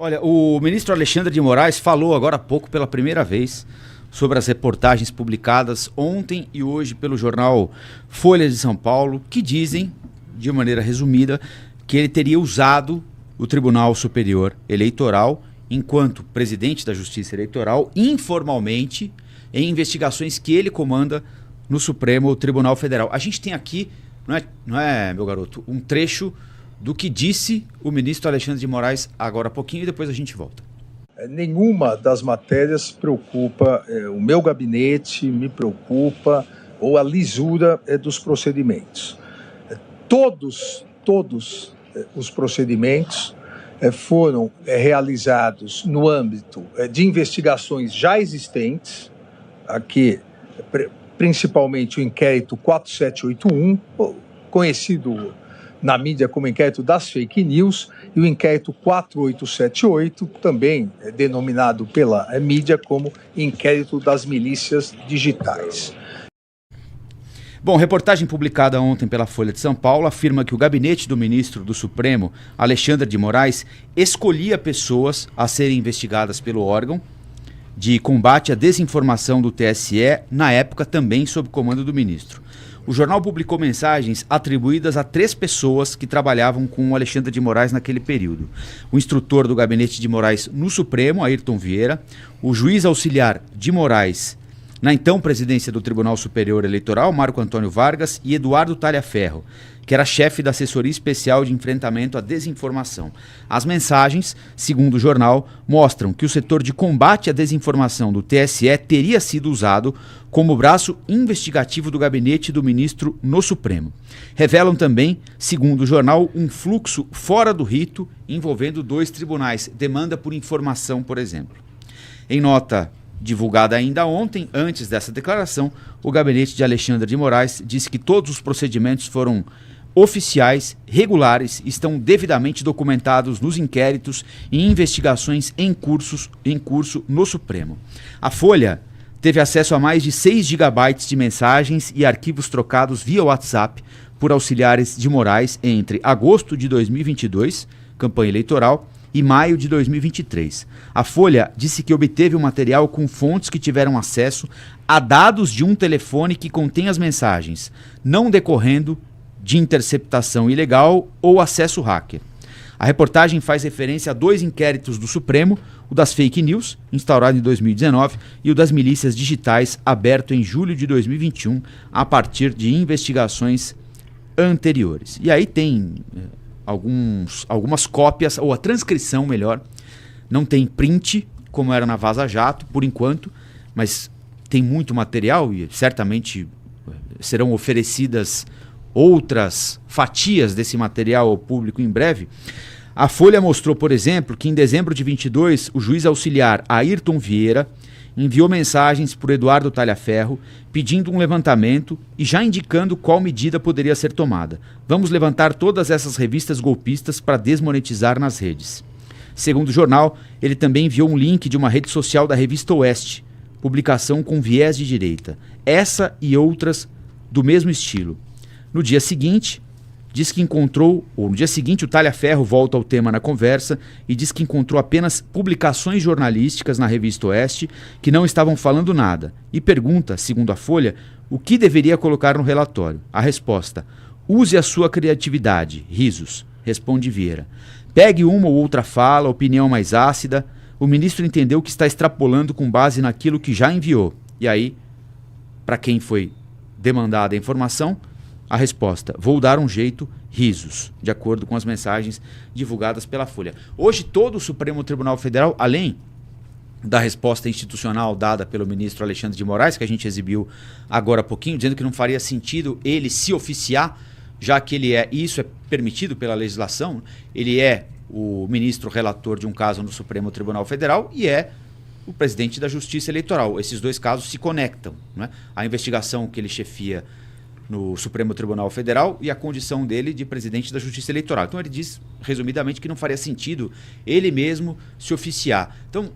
Olha, o ministro Alexandre de Moraes falou agora há pouco pela primeira vez sobre as reportagens publicadas ontem e hoje pelo jornal Folha de São Paulo, que dizem, de maneira resumida, que ele teria usado o Tribunal Superior Eleitoral enquanto presidente da Justiça Eleitoral informalmente em investigações que ele comanda no Supremo Tribunal Federal. A gente tem aqui, não é, meu garoto, um trecho do que disse o ministro Alexandre de Moraes agora há pouquinho e depois a gente volta. Nenhuma das matérias preocupa o meu gabinete, me preocupa, ou a lisura dos procedimentos. Todos os procedimentos foram realizados no âmbito de investigações já existentes, aqui principalmente o inquérito 4781, conhecido na mídia como inquérito das fake news, e o inquérito 4878, também denominado pela mídia como inquérito das milícias digitais. Bom, reportagem publicada ontem pela Folha de São Paulo afirma que o gabinete do ministro do Supremo, Alexandre de Moraes, escolhia pessoas a serem investigadas pelo órgão de combate à desinformação do TSE, na época também sob comando do ministro. O jornal publicou mensagens atribuídas a 3 pessoas que trabalhavam com o Alexandre de Moraes naquele período. O instrutor do gabinete de Moraes no Supremo, Ayrton Vieira, o juiz auxiliar de Moraes na então presidência do Tribunal Superior Eleitoral, Marco Antônio Vargas, e Eduardo Talhaferro, que era chefe da Assessoria Especial de Enfrentamento à Desinformação. As mensagens, segundo o jornal, mostram que o setor de combate à desinformação do TSE teria sido usado como braço investigativo do gabinete do ministro no Supremo. Revelam também, segundo o jornal, um fluxo fora do rito envolvendo 2 tribunais, demanda por informação, por exemplo. Em nota divulgada ainda ontem, antes dessa declaração, o gabinete de Alexandre de Moraes disse que todos os procedimentos foram oficiais, regulares, estão devidamente documentados nos inquéritos e investigações em curso no Supremo. A Folha teve acesso a mais de 6 gigabytes de mensagens e arquivos trocados via WhatsApp por auxiliares de Moraes entre agosto de 2022, campanha eleitoral, e maio de 2023. A Folha disse que obteve o material com fontes que tiveram acesso a dados de um telefone que contém as mensagens, não decorrendo de interceptação ilegal ou acesso hacker. A reportagem faz referência a 2 inquéritos do Supremo, o das fake news, instaurado em 2019, e o das milícias digitais, aberto em julho de 2021, a partir de investigações anteriores. E aí tem algumas cópias, ou a transcrição melhor, não tem print, como era na Vaza Jato, por enquanto, mas tem muito material e certamente serão oferecidas outras fatias desse material ao público em breve. A Folha mostrou, por exemplo, que em dezembro de 22, o juiz auxiliar Ayrton Vieira enviou mensagens por Eduardo Talhaferro pedindo um levantamento e já indicando qual medida poderia ser tomada. Vamos levantar todas essas revistas golpistas para desmonetizar nas redes. Segundo o jornal, ele também enviou um link de uma rede social da revista Oeste, publicação com viés de direita. Essa e outras do mesmo estilo. No dia seguinte, o Talhaferro volta ao tema na conversa e diz que encontrou apenas publicações jornalísticas na revista Oeste que não estavam falando nada e pergunta, segundo a Folha, o que deveria colocar no relatório. A resposta: use a sua criatividade, risos, responde Vieira. Pegue uma ou outra fala, opinião mais ácida. O ministro entendeu que está extrapolando com base naquilo que já enviou. E aí, para quem foi demandada a informação, a resposta: vou dar um jeito, risos, de acordo com as mensagens divulgadas pela Folha. Hoje, todo o Supremo Tribunal Federal, além da resposta institucional dada pelo ministro Alexandre de Moraes, que a gente exibiu agora há pouquinho, dizendo que não faria sentido ele se oficiar, já que ele isso é permitido pela legislação, ele é o ministro relator de um caso no Supremo Tribunal Federal e é o presidente da Justiça Eleitoral. Esses 2 casos se conectam, né? A investigação que ele chefia no Supremo Tribunal Federal e a condição dele de presidente da Justiça Eleitoral. Então ele diz, resumidamente, que não faria sentido ele mesmo se oficiar. Então,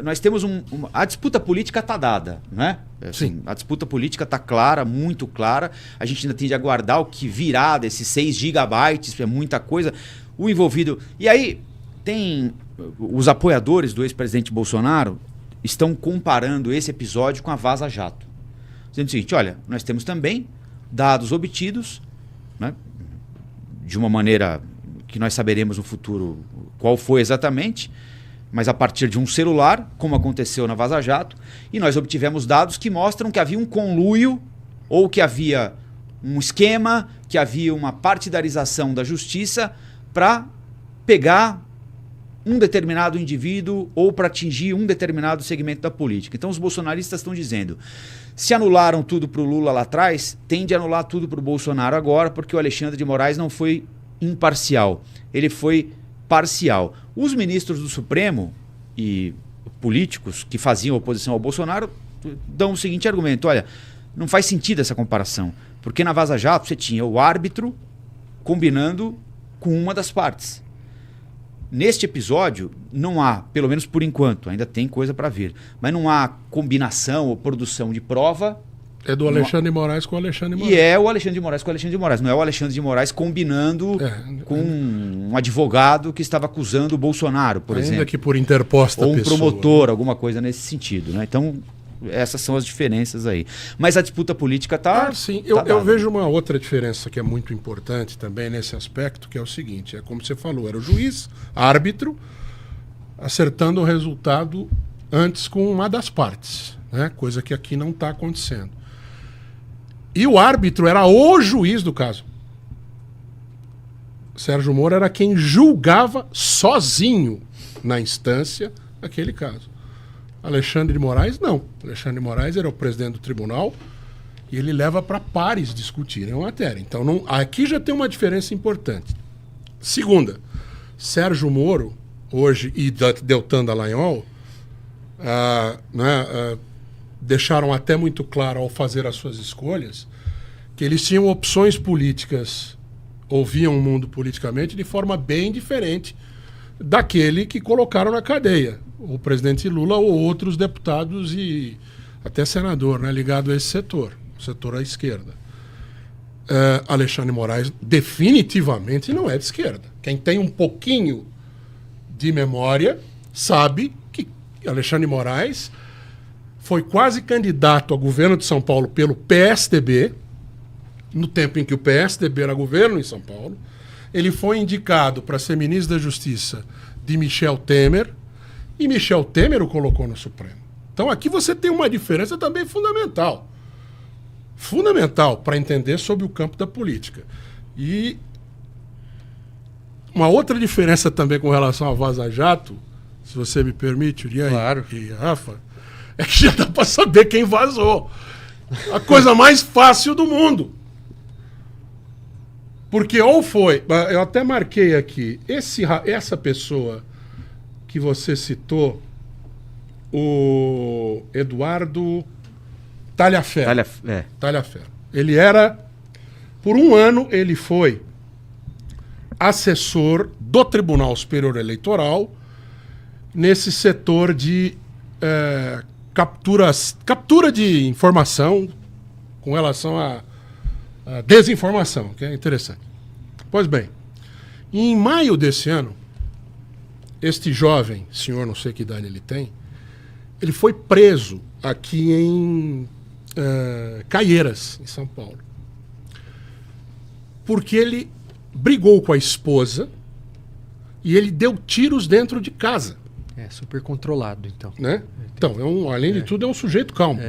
nós temos a disputa política está dada, né? Assim, a disputa política está clara, muito clara. A gente ainda tem de aguardar o que virá desses 6 gigabytes, é muita coisa. O envolvido... E aí, tem os apoiadores do ex-presidente Bolsonaro estão comparando esse episódio com a Vaza Jato. Dizendo o seguinte, olha, nós temos também dados obtidos, né, de uma maneira que nós saberemos no futuro qual foi exatamente, mas a partir de um celular, como aconteceu na Vaza Jato, e nós obtivemos dados que mostram que havia um conluio ou que havia um esquema, que havia uma partidarização da justiça para pegar um determinado indivíduo ou para atingir um determinado segmento da política. Então os bolsonaristas estão dizendo, se anularam tudo para o Lula lá atrás, tem de anular tudo para o Bolsonaro agora, porque o Alexandre de Moraes não foi imparcial, ele foi parcial. Os ministros do Supremo e políticos que faziam oposição ao Bolsonaro dão o seguinte argumento, olha, não faz sentido essa comparação, porque na Vaza Jato você tinha o árbitro combinando com uma das partes. Neste episódio não há, pelo menos por enquanto, ainda tem coisa para vir, mas não há combinação ou produção de prova. É do Alexandre de Moraes com o Alexandre de Moraes. E é o Alexandre de Moraes com o Alexandre de Moraes. Não é o Alexandre de Moraes combinando com um advogado que estava acusando o Bolsonaro, por exemplo. Ainda que por interposta ou um pessoa, promotor, alguma coisa nesse sentido, né? Então, essas são as diferenças aí. Mas a disputa política está... sim. Eu vejo uma outra diferença que é muito importante também nesse aspecto, que é o seguinte, é como você falou, era o juiz, árbitro, acertando o resultado antes com uma das partes, né? Coisa que aqui não está acontecendo. E o árbitro era o juiz do caso. Sérgio Moro era quem julgava sozinho na instância aquele caso. Alexandre de Moraes, não. Alexandre de Moraes era o presidente do tribunal e ele leva para pares discutirem a matéria. Então, aqui já tem uma diferença importante. Segunda, Sérgio Moro, hoje, e Deltan Dallagnol, deixaram até muito claro ao fazer as suas escolhas que eles tinham opções políticas, ouviam o mundo politicamente de forma bem diferente daquele que colocaram na cadeia, o presidente Lula ou outros deputados e até senador, né, ligado a esse setor à esquerda. Alexandre de Moraes definitivamente não é de esquerda. Quem tem um pouquinho de memória sabe que Alexandre de Moraes foi quase candidato ao governo de São Paulo pelo PSDB, no tempo em que o PSDB era governo em São Paulo. Ele foi indicado para ser ministro da Justiça de Michel Temer, e Michel Temer o colocou no Supremo. Então aqui você tem uma diferença também fundamental. Fundamental para entender sobre o campo da política. E uma outra diferença também com relação à Vaza Jato, se você me permite, Uriah claro. e Rafa, é que já dá para saber quem vazou. A coisa mais fácil do mundo. Porque ou foi... Eu até marquei aqui. Essa pessoa que você citou, o Eduardo Talhaferro. Talhaferro. Ele era... Por um ano, ele foi assessor do Tribunal Superior Eleitoral nesse setor de... captura de informação com relação à desinformação, que é interessante. Pois bem, em maio desse ano, este jovem, senhor, não sei que idade ele tem, ele foi preso aqui em Caieiras, em São Paulo, porque ele brigou com a esposa e ele deu tiros dentro de casa. É super controlado, então. Né? Então, além de tudo, é um sujeito calmo.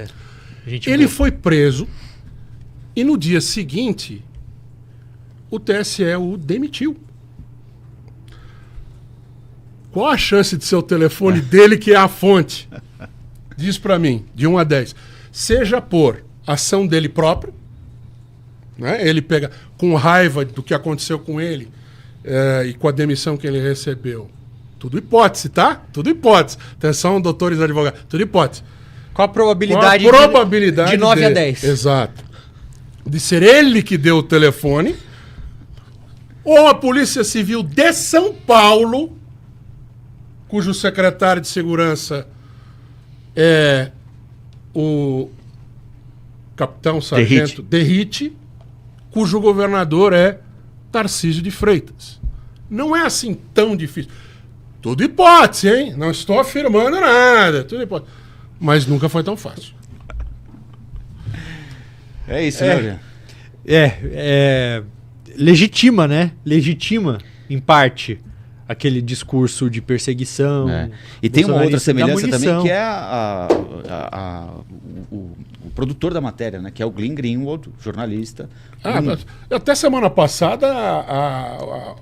Ele foi preso e no dia seguinte o TSE o demitiu. Qual a chance de ser o telefone dele que é a fonte? Diz pra mim, de 1 a 10. Seja por ação dele próprio, né? Ele pega com raiva do que aconteceu com ele e com a demissão que ele recebeu. Tudo hipótese, tá? Tudo hipótese. Atenção, doutores advogados. Tudo hipótese. Qual a probabilidade, de 9 a 10? Exato. De ser ele que deu o telefone, ou a Polícia Civil de São Paulo, cujo secretário de Segurança é o capitão sargento Derrite, cujo governador é Tarcísio de Freitas. Não é assim tão difícil. Tudo hipótese, hein? Não estou afirmando nada. Tudo hipótese. Mas nunca foi tão fácil. É isso, né, William? Legitima, né? Legitima, em parte, aquele discurso de perseguição. E tem uma outra semelhança da também, que é o produtor da matéria, né? Que é o Glenn Greenwald, jornalista. Até semana passada,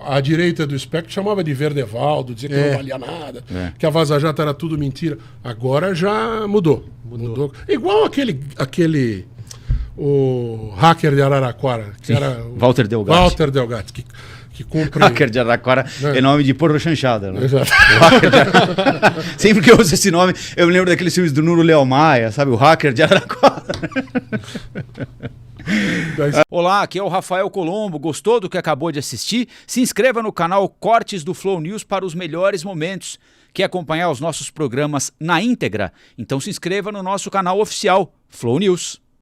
a direita do espectro chamava de Verdevaldo, dizia que não valia nada, que a Vaza Jato era tudo mentira. Agora já mudou. Igual o hacker de Araraquara, que era o Walter Delgatti. Walter Delgatti, que cumpre... Hacker de Araraquara é nome de porno chanchada, né? Exato. Sempre que eu uso esse nome, eu me lembro daqueles filmes do Nuno Leão Maia, sabe? O Hacker de Araraquara. Olá, aqui é o Rafael Colombo. Gostou do que acabou de assistir? Se inscreva no canal Cortes do Flow News para os melhores momentos. Quer acompanhar os nossos programas na íntegra? Então se inscreva no nosso canal oficial, Flow News.